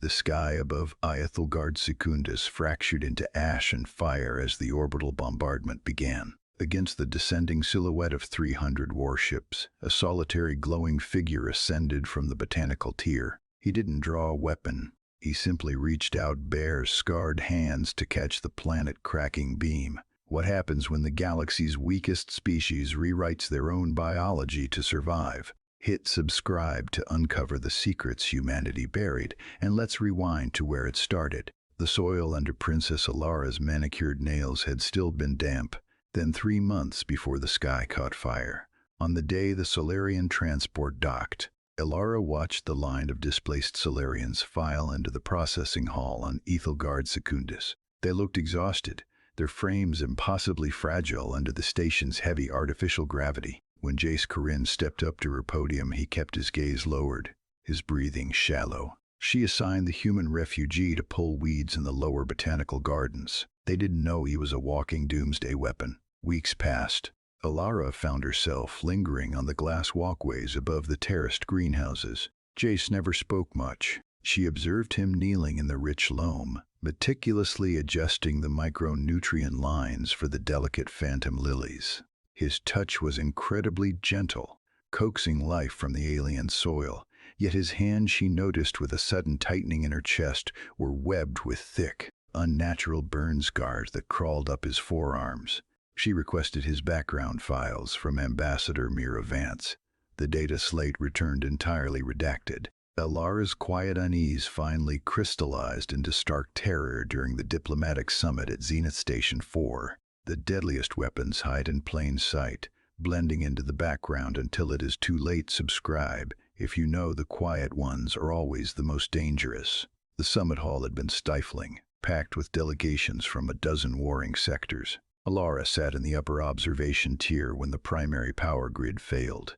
The sky above Ithilgard Secundus fractured into ash and fire as the orbital bombardment began. Against the descending silhouette of 300 warships, a solitary glowing figure ascended from the botanical tier. He didn't draw a weapon. He simply reached out bare, scarred hands to catch the planet-cracking beam. What happens when the galaxy's weakest species rewrites their own biology to survive? Hit subscribe to uncover the secrets humanity buried, and let's rewind to where it started. The soil under Princess Alara's manicured nails had still been damp. Then 3 months before the sky caught fire, on the day the Solarian transport docked, Alara watched the line of displaced Solarians file into the processing hall on Ithilgard Secundus. They looked exhausted, their frames impossibly fragile under the station's heavy artificial gravity. When Jace Corinne stepped up to her podium, he kept his gaze lowered, his breathing shallow. She assigned the human refugee to pull weeds in the lower botanical gardens. They didn't know he was a walking doomsday weapon. Weeks passed. Alara found herself lingering on the glass walkways above the terraced greenhouses. Jace never spoke much. She observed him kneeling in the rich loam, meticulously adjusting the micronutrient lines for the delicate phantom lilies. His touch was incredibly gentle, coaxing life from the alien soil, yet his hands, she noticed with a sudden tightening in her chest, were webbed with thick, unnatural burn scars that crawled up his forearms. She requested his background files from Ambassador Mira Vance. The data slate returned entirely redacted. Alara's quiet unease finally crystallized into stark terror during the diplomatic summit at Zenith Station 4. The deadliest weapons hide in plain sight, blending into the background until it is too late. Subscribe if you know the quiet ones are always the most dangerous. The summit hall had been stifling, packed with delegations from a dozen warring sectors. Alara sat in the upper observation tier when the primary power grid failed.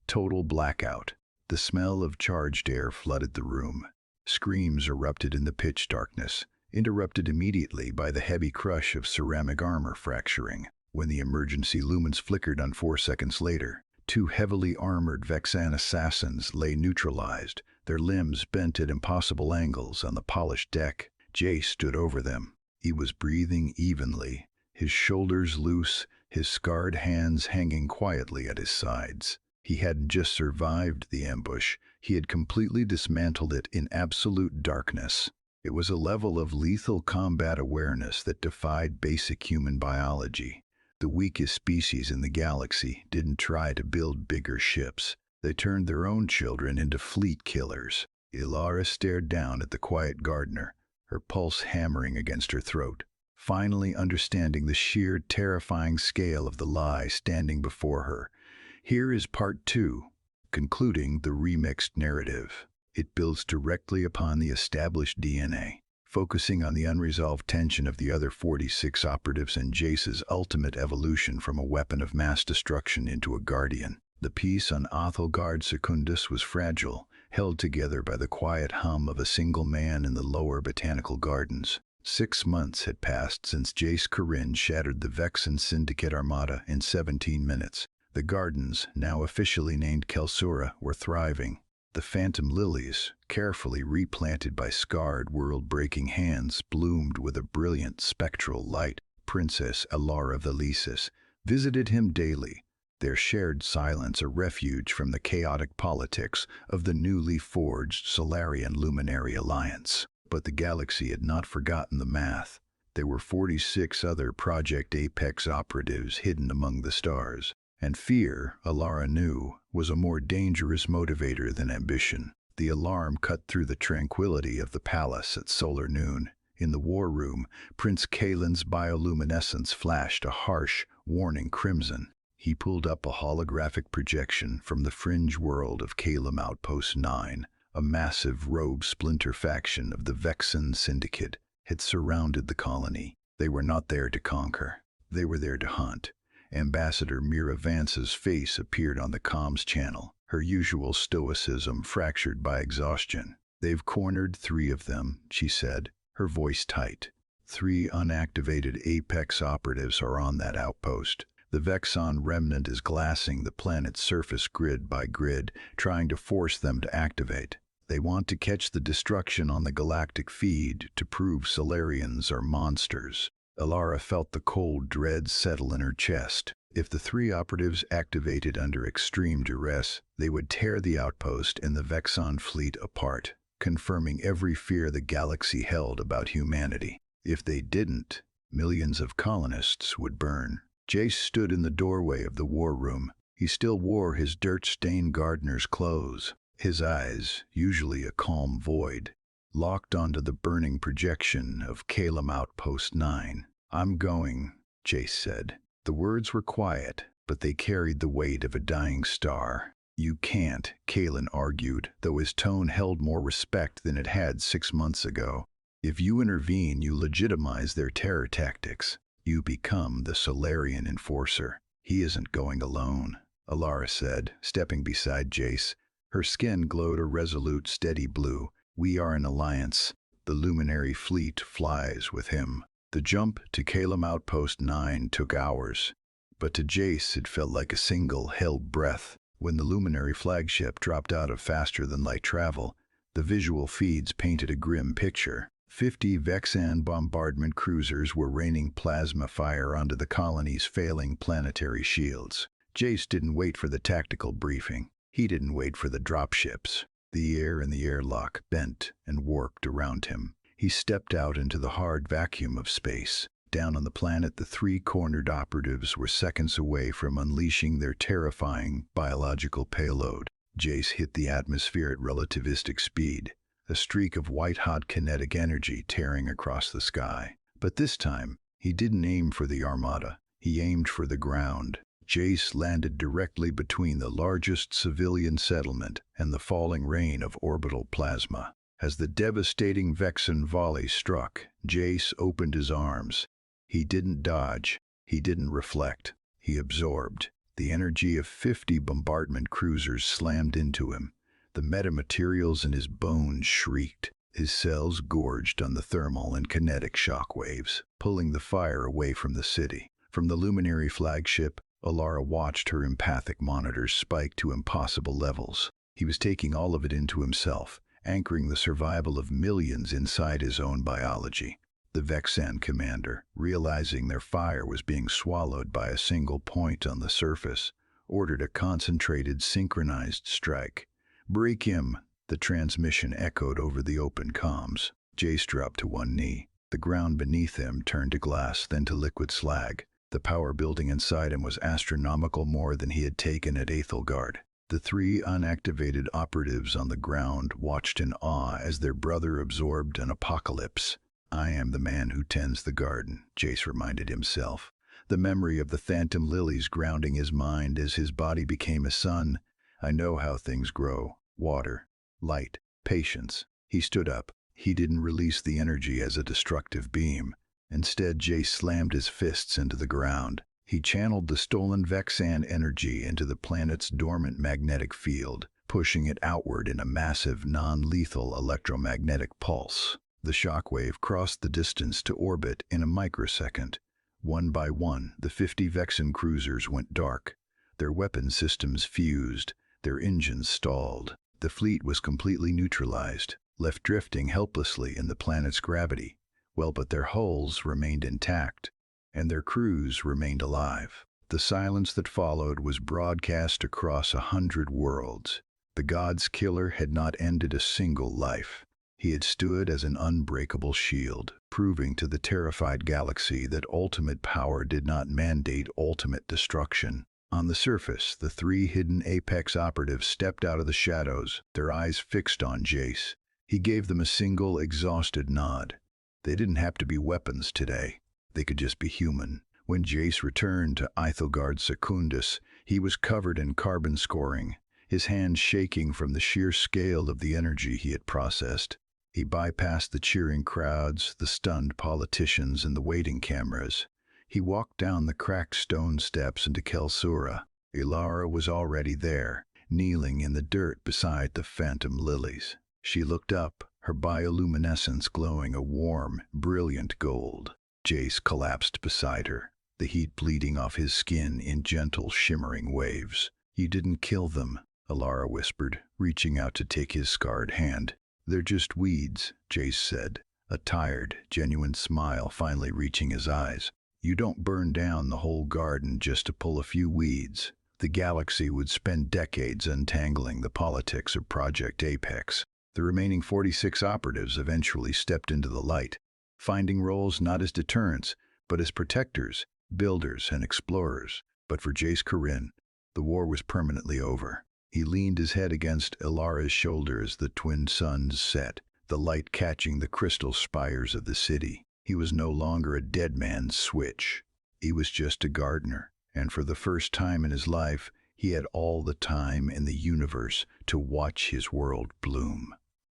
Total blackout. The smell of charged air flooded the room. Screams erupted in the pitch darkness, interrupted immediately by the heavy crush of ceramic armor fracturing. When the emergency lumens flickered on 4 seconds later, 2 heavily armored Vexan assassins lay neutralized, their limbs bent at impossible angles on the polished deck. Jace stood over them. He was breathing evenly, his shoulders loose, his scarred hands hanging quietly at his sides. He hadn't just survived the ambush, he had completely dismantled it in absolute darkness. It was a level of lethal combat awareness that defied basic human biology. The weakest species in the galaxy didn't try to build bigger ships. They turned their own children into fleet killers. Alara stared down at the quiet gardener, her pulse hammering against her throat, finally understanding the sheer, terrifying scale of the lie standing before her. Here is part 2, concluding the remixed narrative. It builds directly upon the established DNA, focusing on the unresolved tension of the other 46 operatives and Jace's ultimate evolution from a weapon of mass destruction into a guardian. The peace on Ithilgard Secundus was fragile, held together by the quiet hum of a single man in the lower botanical gardens. 6 months had passed since Jace Corinne shattered the Vexan Syndicate Armada in 17 minutes. The gardens, now officially named Kelsura, were thriving. The phantom lilies, carefully replanted by scarred, world-breaking hands, bloomed with a brilliant spectral light. Princess Alara Velisis visited him daily, their shared silence a refuge from the chaotic politics of the newly forged Solarian Luminary Alliance. But the galaxy had not forgotten the math. There were 46 other Project Apex operatives hidden among the stars. And fear, Alara knew, was a more dangerous motivator than ambition. The alarm cut through the tranquility of the palace at solar noon. In the war room, Prince Kalen's bioluminescence flashed a harsh, warning crimson. He pulled up a holographic projection from the fringe world of Kalem Outpost 9. A massive rogue splinter faction of the Vexan Syndicate had surrounded the colony. They were not there to conquer. They were there to hunt. Ambassador Mira Vance's face appeared on the comms channel, her usual stoicism fractured by exhaustion. "They've cornered 3 of them," she said, her voice tight. 3 unactivated Apex operatives are on that outpost. The Vexan remnant is glassing the planet's surface grid by grid, trying to force them to activate. They want to catch the destruction on the galactic feed to prove Solarians are monsters. Alara felt the cold dread settle in her chest. If the three operatives activated under extreme duress, they would tear the outpost and the Vexon fleet apart, confirming every fear the galaxy held about humanity. If they didn't, millions of colonists would burn. Jace stood in the doorway of the war room. He still wore his dirt-stained gardener's clothes. His eyes, usually a calm void, locked onto the burning projection of Calum Outpost 9. "I'm going," Jace said. The words were quiet, but they carried the weight of a dying star. "You can't," Kalen argued, though his tone held more respect than it had 6 months ago. "If you intervene, you legitimize their terror tactics. You become the Solarian enforcer." "He isn't going alone," Alara said, stepping beside Jace. Her skin glowed a resolute, steady blue. "We are an alliance. The Luminary fleet flies with him." The jump to Calum Outpost 9 took hours, but to Jace it felt like a single held breath. When the Luminary flagship dropped out of faster-than-light travel, the visual feeds painted a grim picture. 50 Vexan bombardment cruisers were raining plasma fire onto the colony's failing planetary shields. Jace didn't wait for the tactical briefing. He didn't wait for the dropships. The air in the airlock bent and warped around him. He stepped out into the hard vacuum of space. Down on the planet, the three-cornered operatives were seconds away from unleashing their terrifying biological payload. Jace hit the atmosphere at relativistic speed, a streak of white-hot kinetic energy tearing across the sky. But this time, he didn't aim for the armada. He aimed for the ground. Jace landed directly between the largest civilian settlement and the falling rain of orbital plasma. As the devastating Vexan volley struck, Jace opened his arms. He didn't dodge. He didn't reflect. He absorbed. The energy of 50 bombardment cruisers slammed into him. The metamaterials in his bones shrieked. His cells gorged on the thermal and kinetic shock waves, pulling the fire away from the city. From the Luminary flagship, Alara watched her empathic monitors spike to impossible levels. He was taking all of it into himself, anchoring the survival of millions inside his own biology. The Vexan commander, realizing their fire was being swallowed by a single point on the surface, ordered a concentrated, synchronized strike. "Break him," the transmission echoed over the open comms. Jace dropped to one knee. The ground beneath him turned to glass, then to liquid slag. The power building inside him was astronomical, more than he had taken at Aethelgard. The three unactivated operatives on the ground watched in awe as their brother absorbed an apocalypse. "I am the man who tends the garden," Jace reminded himself, the memory of the phantom lilies grounding his mind as his body became a sun. "I know how things grow. Water, light, patience." He stood up. He didn't release the energy as a destructive beam. Instead, Jace slammed his fists into the ground. He channeled the stolen Vexan energy into the planet's dormant magnetic field, pushing it outward in a massive, non-lethal electromagnetic pulse. The shockwave crossed the distance to orbit in a microsecond. One by one, the 50 Vexan cruisers went dark. Their weapon systems fused, their engines stalled. The fleet was completely neutralized, left drifting helplessly in the planet's gravity. Well, but their hulls remained intact, and their crews remained alive. The silence that followed was broadcast across 100 worlds. The God's killer had not ended a single life. He had stood as an unbreakable shield, proving to the terrified galaxy that ultimate power did not mandate ultimate destruction. On the surface, the three hidden Apex operatives stepped out of the shadows, their eyes fixed on Jace. He gave them a single, exhausted nod. They didn't have to be weapons today. They could just be human. When Jace returned to Aethelgard Secundus, he was covered in carbon scoring, his hands shaking from the sheer scale of the energy he had processed. He bypassed the cheering crowds, the stunned politicians, and the waiting cameras. He walked down the cracked stone steps into Kelsura. Alara was already there, kneeling in the dirt beside the phantom lilies. She looked up, her bioluminescence glowing a warm, brilliant gold. Jace collapsed beside her, the heat bleeding off his skin in gentle, shimmering waves. "You didn't kill them," Alara whispered, reaching out to take his scarred hand. "They're just weeds," Jace said, a tired, genuine smile finally reaching his eyes. "You don't burn down the whole garden just to pull a few weeds." The galaxy would spend decades untangling the politics of Project Apex. The remaining 46 operatives eventually stepped into the light, finding roles not as deterrents, but as protectors, builders, and explorers. But for Jace Corinne, the war was permanently over. He leaned his head against Ilara's shoulder as the twin suns set, the light catching the crystal spires of the city. He was no longer a dead man's switch. He was just a gardener, and for the first time in his life, he had all the time in the universe to watch his world bloom.